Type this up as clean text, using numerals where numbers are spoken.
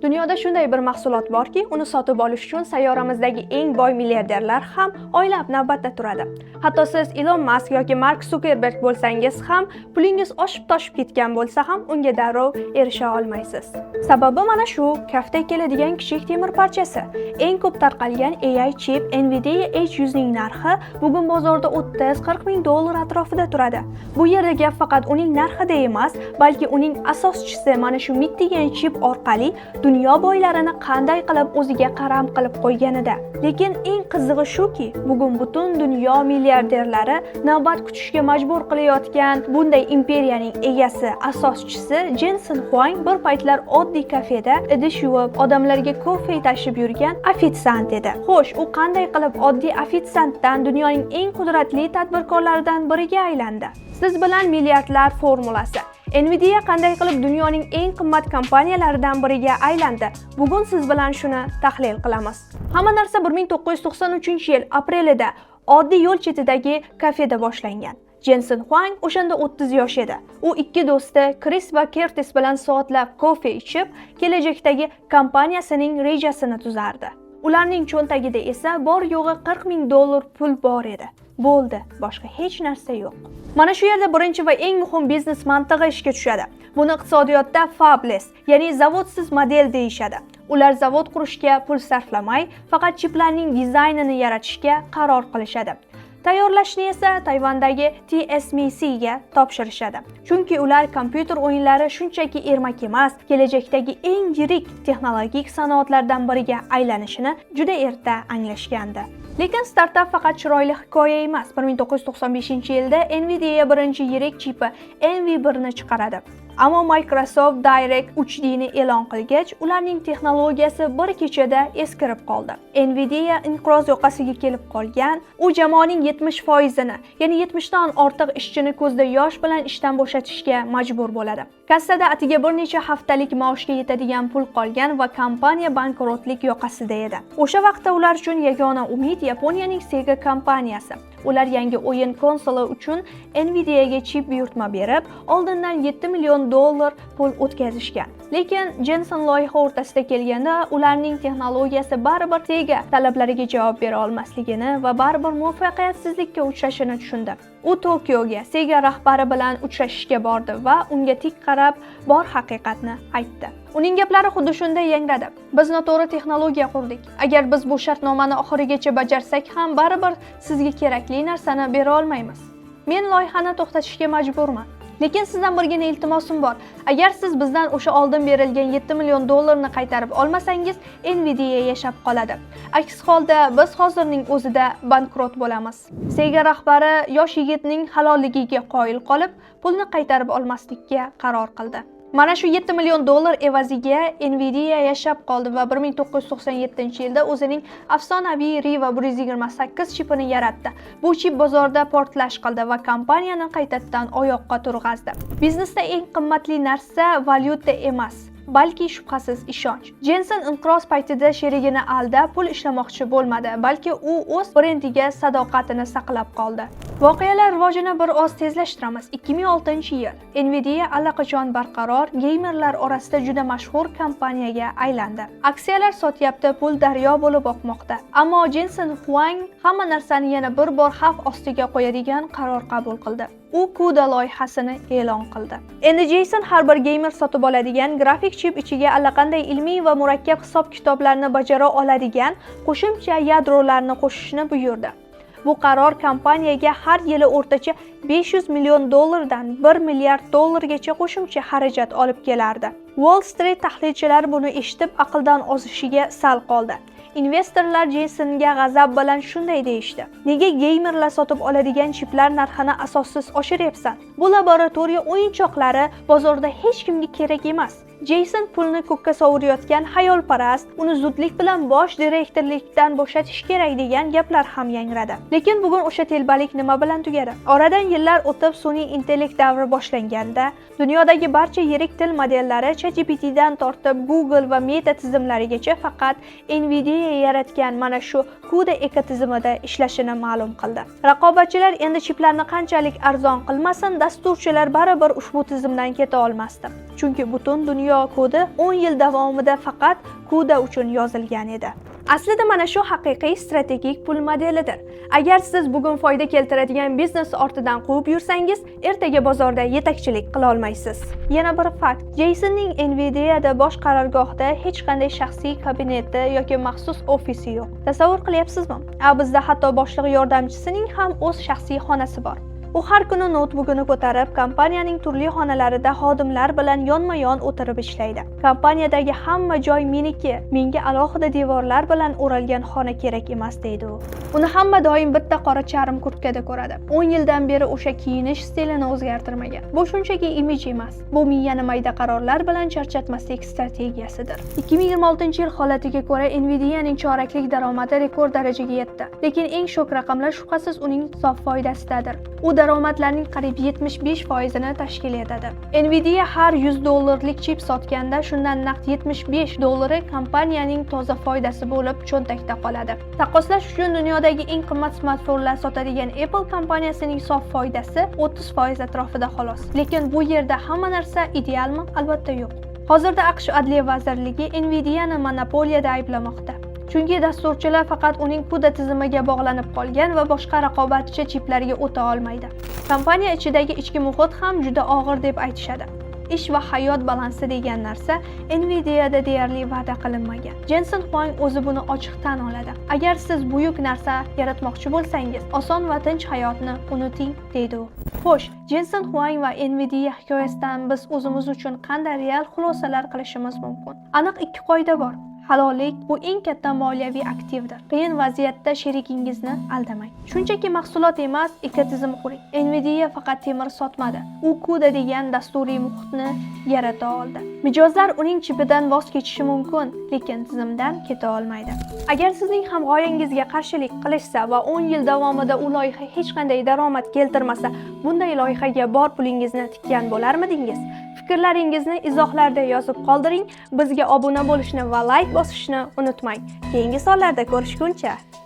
Dunyoda shunday bir mahsulot borki, uni sotib olish uchun sayyoramizdagi eng boy milliarderlar ham oylab navbatda turadi. Hatto siz Elon Musk yoki Mark Zuckerberg bo'lsangiz ham, pulingiz oshib-toshib ketgan bo'lsa ham unga darrov erisha olmaysiz. Sababi mana shu kaftdek keladigan kichik temir parchasi. Eng ko'p tarqalgan AI chip Nvidia H100 ning narxi bugun bozorda 30-40 ming dollar atrofida turadi. Bu yerda gap faqat uning narxida emas, balki uning asoschisi mana shu MIT degan chip orqali dunyo boylarini qanday qilib o'ziga qaram qilib qo'yganida. Lekin eng qizig'i shuki, bugun butun dunyo milliarderlari navbat kutishga majbur qilayotgan bunday imperiyaning egasi, asoschisi Jensen Huang bir paytlar oddiy kafeda idish yuvib, odamlarga kofe tashib yurgan ofitsiant edi. Xo'sh, u qanday qilib oddiy ofitsiantdan dunyoning eng qudratli tadbirkorlaridan biriga aylandi? Siz bilan milliardlar formulasi. Nvidia qanday qilib dunyoning eng qimmat kompaniyalaridan biriga aylandi? Bugun siz bilan shuni tahlil qilamiz. Hamma narsa 1993-yil aprelida oddiy yo'l chetidagi kafeda boshlangan. Jensen Huang o'shanda 30 yosh edi. U ikki do'sti Chris va Curtis bilan soatlab kofe ichib, kelajakdagi kompaniyasining rejasini tuzardi. Ularning cho'ntagida esa bor yo'g'i 40 ming dollar pul bor edi. Bo'ldi, boshqa hech narsa yo'q. Mana shu yerda birinchi va eng muhim biznes mantig'i ishga tushadi. Buni iqtisodiyotda fabless, ya'ni zavodsiz model deyishadi. Ular zavod qurishga pul sarflamay, faqat chiplarning dizaynini yaratishga qaror qilishadi. Tayyorlashni esa Tayvandagi TSMC ga topshirishadi. Chunki ular kompyuter o'yinlari shunchaki ermak emas, kelajakdagi eng yirik texnologik sanoatlardan biriga aylanishini juda erta anglashgandi. Lekin startap faqat chiroyli hikoya emas. 1995-yilda Nvidia birinchi yirik chipi NV1 ni chiqaradi. Ammo Microsoft Direct 3D ni e'lon qilgach, ularning texnologiyasi bir kechada eskirib qoldi. Nvidia inqiroz yoqasiga kelib qolgan, u jamoaning 70%, ya'ni 70 dan ortiq ishchini ko'zda yosh bilan ishdan bo'shatishga majbur bo'ladi. Kassada atiga bir necha haftalik maoshga yetadigan pul qolgan va kompaniya bankrotlik yoqasida edi. O'sha vaqtda ular uchun yagona umid Yaponiyaning Sega kompaniyasi. Ular yangi o'yin konsoli uchun Nvidiaga chip buyurtma berib, oldindan 7 million dollar pul o'tkazishgan. Lekin Jensen loyiha o'rtasida kelganda ularning texnologiyasi baribir Sega talablariga javob bera olmasligini va baribir muvaffaqiyatsizlikka uchrashini tushundi. U Tokioga Sega rahbari bilan uchrashishga bordi va unga tik qarab bor haqiqatni aytdi. Uning gaplari xuddi shunday yangradi. Biz noto'g'ri texnologiya qurdik. Agar biz bu shartnomani oxirigacha bajarsak ham baribir sizga kerakli narsani bera olmaymiz. Men loyihani to'xtatishga majburman. Lekin sizdan birgina iltimosim bor. Agar siz bizdan o'sha oldin berilgan 7 million dollarni qaytarib olmasangiz, Nvidia yashab qoladi. Aks holda biz hozirning o'zida bankrot bo'lamiz. Sega rahbari yosh yigitning halolligiga qoyil qolib, pulni qaytarib olmaslikka qaror qildi. Mana shu 7 million dollar evaziga Nvidia yashab qoldi va 1997-yilda o'zining afsonaviy Riva 128 chipini yaratdi. Bu chip bozorda portlash qildi va kompaniyani qaytadan oyoqqa turg'azdi. Biznesda eng qimmatli narsa valyuta emas, balki shubhasiz ishonch. Jensen inqiroz paytida sherigini aldab pul ishlamoqchi bo'lmadi, balki u o'z brendiga sadoqatini saqlab qoldi. Voqealar rivojini bir oz tezlashtiramiz. 2006-yil Nvidia allaqachon barqaror, geymerlar orasida juda mashhur kompaniyaga aylandi. Aksiyalar sotyapti, pul daryo bo'lib oqmoqda. Ammo Jensen Huang hamma narsani yana bir bor xavf ostiga qo'yadigan qaror qabul qildi. U CUDA loyihasini e'lon qildi. Endi Jensen har bir geymer sotib oladigan grafik chip ichiga allaqanday ilmiy va murakkab hisob-kitoblarni bajara oladigan qo'shimcha yadrolarni qo'shishni buyurdi. Bu qaror kompaniyaga har yili o'rtacha 500 million dollardan 1 milliard dollargacha qo'shimcha xarajat olib kelardi. Wall Street tahlilchilari buni eshitib aqldan ozishiga sal qoldi. Investorlar Jensenga g'azab bilan shunday deyishdi: "Nega geymerlar sotib oladigan chiplar narxini asossiz oshiryapsan? Bu laboratoriya o'yinchoqlari bozorda hech kimga kerak emas." Jensen pulni ko'kka sovurayotgan xayolparast, uni zudlik bilan bosh direktorlikdan bo'shatish kerak degan gaplar ham yangradi. Lekin bugun o'sha telbalik nima bilan tugadi? Oradan yillar o'tib sun'iy intellekt davri boshlanganda, dunyodagi barcha yirik til modellari ChatGPTdan tortib Google va Meta tizimlarigacha faqat Nvidia yaratgan mana shu CUDA ekotizimida ishlashini ma'lum qildi. Raqobatchilar endi chiplarni qanchalik arzon qilmasin, dasturchilar baribir ushbu tizimdan keta olmasdi. Chunki butun dunyo dunyo kodi 10 yil davomida faqat CUDA uchun yozilgan edi. Aslida mana shu haqiqiy strategik pul modelidir. Agar siz bugun foyda keltiradigan biznes ortidan quvib yursangiz, ertaga bozorda yetakchilik qila olmaysiz. Yana bir fakt, Jeysonning Nvidia'da bosh qarorgohida hech qanday shaxsiy kabineti yoki maxsus ofisi yo'q. Tasavvur qilyapsizmi? Bizda hatto boshliq yordamchisining ham o'z shaxsiy xonasi bor. U har kuni notebugini ko'tarib, kompaniyaning turli xonalarida xodimlar bilan yonma-yon o'tirib ishlaydi. Kompaniyadagi hamma joy meniki, menga alohida devorlar bilan o'ralgan xona kerak emas deydi u. Uni hamma doim bitta qora charm kurtkada ko'radi. 10 yildan beri o'sha kiyinish stilini o'zgartirmagan. Bu shunchaki imij emas. Bu miyani mayda qarorlar bilan charchatmaslik strategiyasidir. 2026-yil holatiga ko'ra Nvidia'ning choraklik daromadi rekord darajaga yetdi. Lekin eng shok raqamlar shubhasiz uning sof foydasidadir. U daromadlarning qariyb 75%ni tashkil etadi. Nvidia har $100 chip sotganda shundan naqd $75 kompaniyaning toza foydasi bo'lib cho'ntakda qoladi. Taqqoslash uchun dunyodagi eng qimmat smartfonlar sotadigan Apple kompaniyasining sof foydasi 30% atrofida xolos. Lekin bu yerda hamma narsa idealmi? Albatta yo'q. Hozirda AQSh Adliya vazirligi Nvidia'ni monopoliyada ayblamoqda. Chunki dasturchilar faqat uning CUDA tizimiga bog'lanib qolgan va boshqa raqobatchi chiplarga o'ta olmaydi. Kompaniya ichidagi ichki muhit ham juda og'ir deb aytishadi. Ish va hayot balansi degan narsa Nvidia'da deyarli va'da qilinmagan. Jensen Huang o'zi buni ochiq tan oladi. Agar siz buyuk narsa yaratmoqchi bo'lsangiz, oson va tinch hayotni unuting, deydi u. Xo'sh, Jensen Huang va Nvidia hikoyasidan biz o'zimiz uchun qanday real xulosalar qilishimiz mumkin? Aniq ikki qoida bor. Halollik bu eng katta moliyaviy aktivdir. Qiyin vaziyatda sherikingizni aldamang. Shunchaki mahsulot emas, ekotizim quring. Nvidia faqat temir sotmadi. U CUDA degan dasturiy muhitni yarata oldi. Mijozlar uning chipidan voz kechishi mumkin, lekin tizimdan keta olmaydi. Agar sizning ham g'oyangizga qarshilik qilishsa va 10 yil davomida u loyiha hech qanday daromad keltirmasa, bunday loyihaga bor pulingizni tikkan bo'larmidingiz? Fikrlaringizni izohlarda yozib qoldiring. Bizga obuna bo'lishni va like bosishni unutmang. Keyingi sonlarda ko'rishguncha